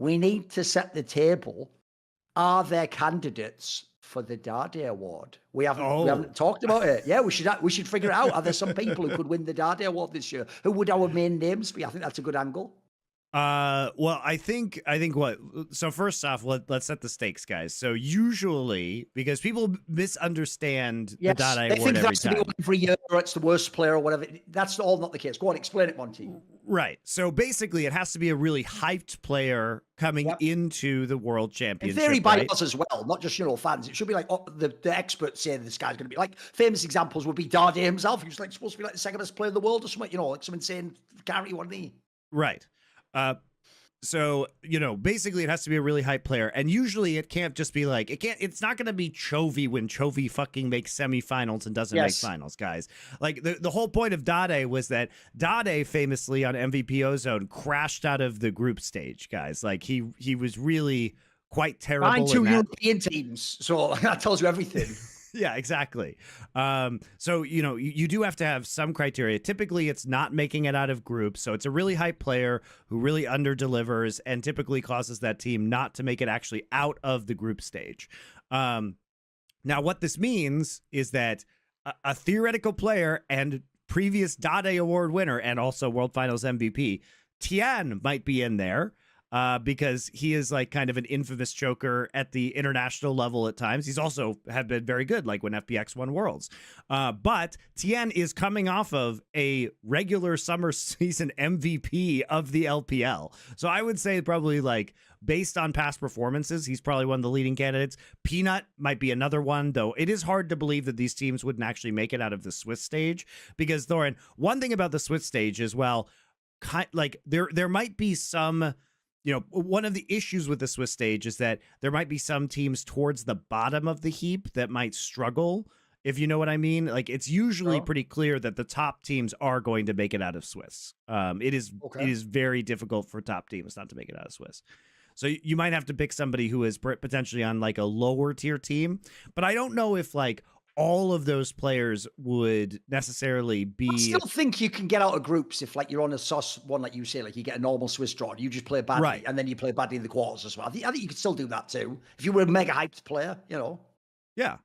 we need to set the table. Are there candidates for the Dade Award? We haven't talked about it. Yeah, we should figure it out. Are there some people who could win the Dade Award this year? Who would our main names be? I think that's a good angle. Well, I think what, so first off, let's set the stakes, guys. So usually, because people misunderstand the Dade Award they think every that's to be every year, or it's the worst player or whatever. That's all not the case. Go on, explain it, Monty. Right. So basically, it has to be a really hyped player coming into the World Championship. In theory, by us as well, not just fans. It should be like the experts say this guy's going to be like. Famous examples would be Dade himself. He was like supposed to be like the second best player in the world or something. Like some insane guarantee, wasn't he? Right. So, basically it has to be a really hype player. And usually it can't just be like, it's not going to be Chovy when Chovy fucking makes semifinals and doesn't make finals, guys. Like the whole point of Dade was that Dade famously on MVP Ozone crashed out of the group stage, guys. Like he was really quite terrible. Behind two European teams. So that tells you everything. Yeah, exactly. So, you do have to have some criteria. Typically, it's not making it out of groups. So it's a really hype player who really under-delivers and typically causes that team not to make it actually out of the group stage. Now, what this means is that a theoretical player and previous Dade Award winner and also World Finals MVP, Tian, might be in there. Because he is like kind of an infamous choker at the international level at times. He's also had been very good, like when FPX won Worlds. But Tian is coming off of a regular summer season MVP of the LPL. So I would say probably like based on past performances, he's probably one of the leading candidates. Peanut might be another one, though. It is hard to believe that these teams wouldn't actually make it out of the Swiss stage because, Thorin, one thing about the Swiss stage is, well, like there might be some... one of the issues with the Swiss stage is that there might be some teams towards the bottom of the heap that might struggle, if you know what I mean. Like, it's usually pretty clear that the top teams are going to make it out of Swiss. It is very difficult for top teams not to make it out of Swiss. So you might have to pick somebody who is potentially on like a lower tier team. But I don't know if like all of those players would necessarily be... I still think you can get out of groups if, like, you're on a sauce one, like you say, like you get a normal Swiss draw, and you just play badly, and then you play badly in the quarters as well. I think you could still do that too if you were a mega hyped player, Yeah.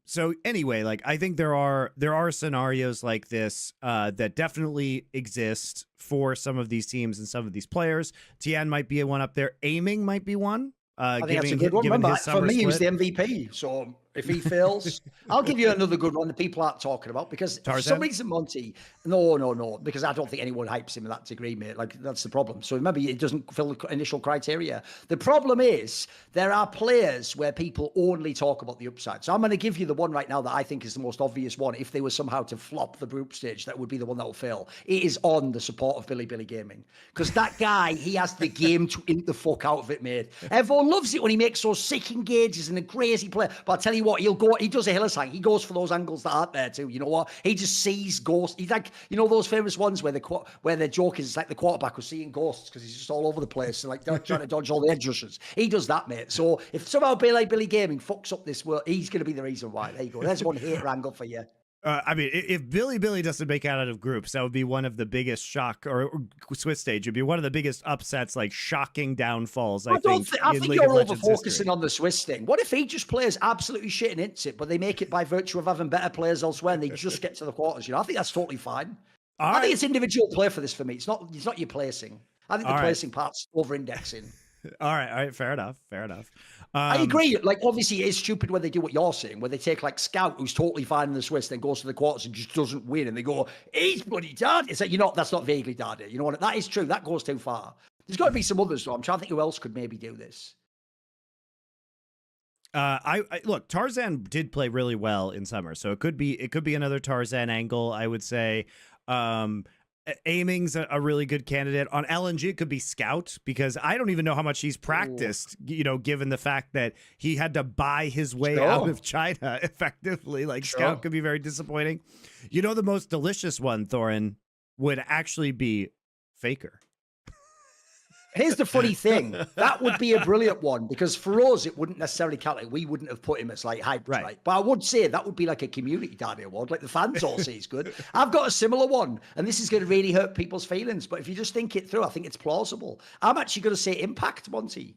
So anyway, like I think there are scenarios like this that definitely exist for some of these teams and some of these players. Tian might be one up there. Aiming might be one. I think that's a good one. Remember, for me, he was the MVP. So if he fails, I'll give you another good one that people aren't talking about because for some reason, Monty, no, because I don't think anyone hypes him to that degree, mate. Like, that's the problem. So remember, it doesn't fill the initial criteria. The problem is there are players where people only talk about the upside. So I'm going to give you the one right now that I think is the most obvious one. If they were somehow to flop the group stage, that would be the one that will fail. It is on the support of Billy Gaming. Because that guy, he has the game to ink the fuck out of it, mate. Everyone loves it when he makes those sick engages and a crazy play. But I'll tell you what, he does a Hillis hang. He goes for those angles that aren't there too. You know what? He just sees ghosts. He's like, those famous ones where the joke is like the quarterback was seeing ghosts because he's just all over the place and like trying to dodge all the edge rushers. He does that, mate. So if somehow Billy Gaming fucks up this world, he's going to be the reason why. There you go. There's one hater angle for you. I mean, if Billy doesn't make out of groups, that would be one of the biggest shock or Swiss stage. It'd be one of the biggest upsets, like shocking downfalls. I think you're over focusing on the Swiss thing. What if he just plays absolutely shit and hits it, but they make it by virtue of having better players elsewhere and they just get to the quarters? I think that's totally fine. I think it's individual play for this for me. It's not your placing. I think the placing part's over indexing. All right. Fair enough. I agree. Like, obviously, it is stupid when they do what you're saying, where they take like Scout, who's totally fine in the Swiss, then goes to the quarters and just doesn't win, and they go, "He's bloody Dade." It's like, that's not vaguely Dade. You know what? That is true. That goes too far. There's got to be some others, though. I'm trying to think who else could maybe do this. I look, Tarzan did play really well in summer, so it could be another Tarzan angle, I would say. Aiming's a really good candidate. On LNG, it could be Scout, because I don't even know how much he's practiced, given the fact that he had to buy his way out of China effectively. Like, Scout could be very disappointing. The most delicious one, Thorin, would actually be Faker. Here's the funny thing. That would be a brilliant one because for us, it wouldn't necessarily count. Like, we wouldn't have put him as like hyped, right? But I would say that would be like a community Dade award. Like the fans all say he's good. I've got a similar one, and this is going to really hurt people's feelings. But if you just think it through, I think it's plausible. I'm actually going to say Impact, Monty.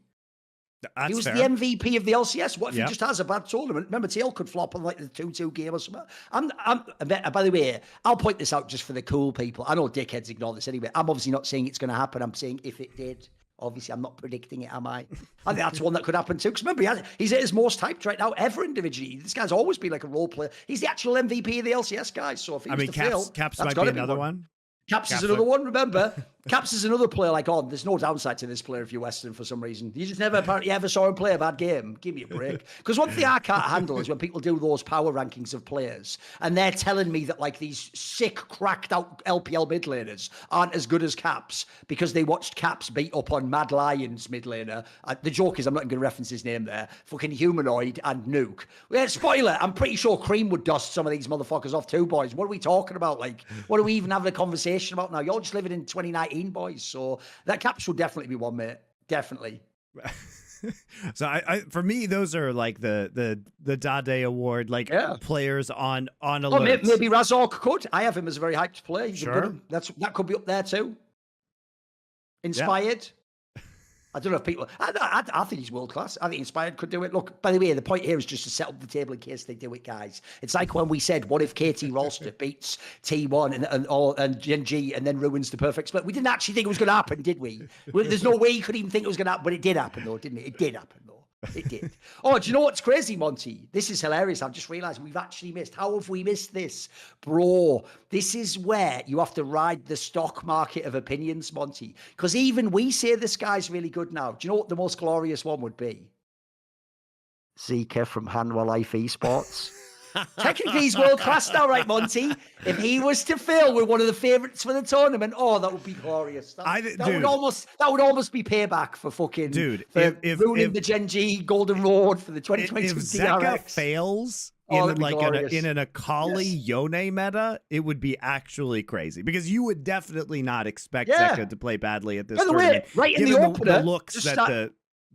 That's he was fair. the MVP of the LCS. What if he just has a bad tournament? Remember, TL could flop on like the 2-2 game or something. By the way, I'll point this out just for the cool people. I know dickheads ignore this anyway. I'm obviously not saying it's going to happen. I'm saying if it did. Obviously, I'm not predicting it, am I? I think that's one that could happen too. Because remember, he's at his most hyped right now ever individually. This guy's always been like a role player. He's the actual MVP of the LCS, guys. So if he was to fail, Caps might be another one. Caps is another one, remember? Caps is another player like, oh, there's no downside to this player if you're Western for some reason. You just never apparently ever saw him play a bad game. Give me a break. Because one thing I can't handle is when people do those power rankings of players and they're telling me that like these sick, cracked out LPL mid laners aren't as good as Caps because they watched Caps beat up on Mad Lions mid laner. The joke is, I'm not going to reference his name there, fucking Humanoid and Nuke. Yeah, spoiler, I'm pretty sure Cream would dust some of these motherfuckers off too, boys. What are we talking about? Like, what are we even having a conversation about now? You're just living in 2019, boys. So that Caps will definitely be one, mate. Definitely. So I for me, those are like the Dade Award, like players on alerts. Oh, maybe Razork could. I have him as a very hyped player. He's a good, that could be up there too. Inspired. Yeah. I don't know if people... I think he's world-class. I think Inspired could do it. Look, by the way, the point here is just to set up the table in case they do it, guys. It's like when we said, what if KT Rolster beats T1 and Gen G and then ruins the perfect split? We didn't actually think it was going to happen, did we? There's no way you could even think it was going to happen, but it did happen, though, didn't it? It did happen, though. It did. Oh, do you know what's crazy, Monty? This is hilarious. I've just realized we've actually missed. How have we missed this? Bro, this is where you have to ride the stock market of opinions, Monty. Because even we say this guy's really good now. Do you know what the most glorious one would be? Zika from Hanwha Life Esports. Technically, he's world-class now, right, Monty? If he was to fail with one of the favourites for the tournament, oh, that would be glorious. That would almost be payback for fucking ruining the Gen G Golden Road for the 2022 If Zeka fails in an Akali Yone meta, it would be actually crazy because you would definitely not expect Zeka to play badly at this tournament. Right in the opener, the looks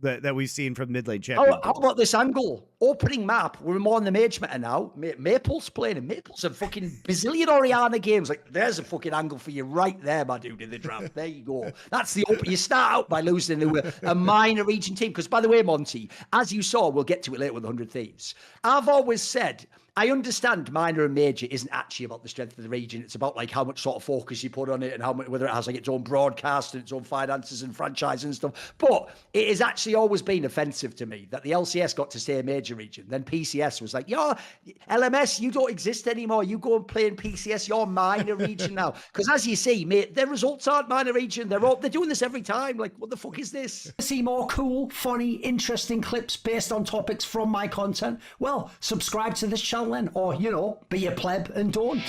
that we've seen from mid lane champion. How about this angle? Opening map. We're more on the mage meta now. Maple's playing, and Maple's a fucking bazillion Orianna games. Like, there's a fucking angle for you right there, my dude, in the draft. There you go. That's the open. You start out by losing to a minor region team. Because, by the way, Monty, as you saw, we'll get to it later with 100 Thieves. I've always said, I understand minor and major isn't actually about the strength of the region. It's about like how much sort of focus you put on it and how much, whether it has like its own broadcast and its own finances and franchise and stuff. But it has actually always been offensive to me that the LCS got to stay a major region. Then PCS was like, yo, LMS, you don't exist anymore. You go and play in PCS, you're minor region now. Because as you see, mate, their results aren't minor region. They're doing this every time. Like, what the fuck is this? See more cool, funny, interesting clips based on topics from my content? Well, subscribe to this channel then, or, be a pleb and don't.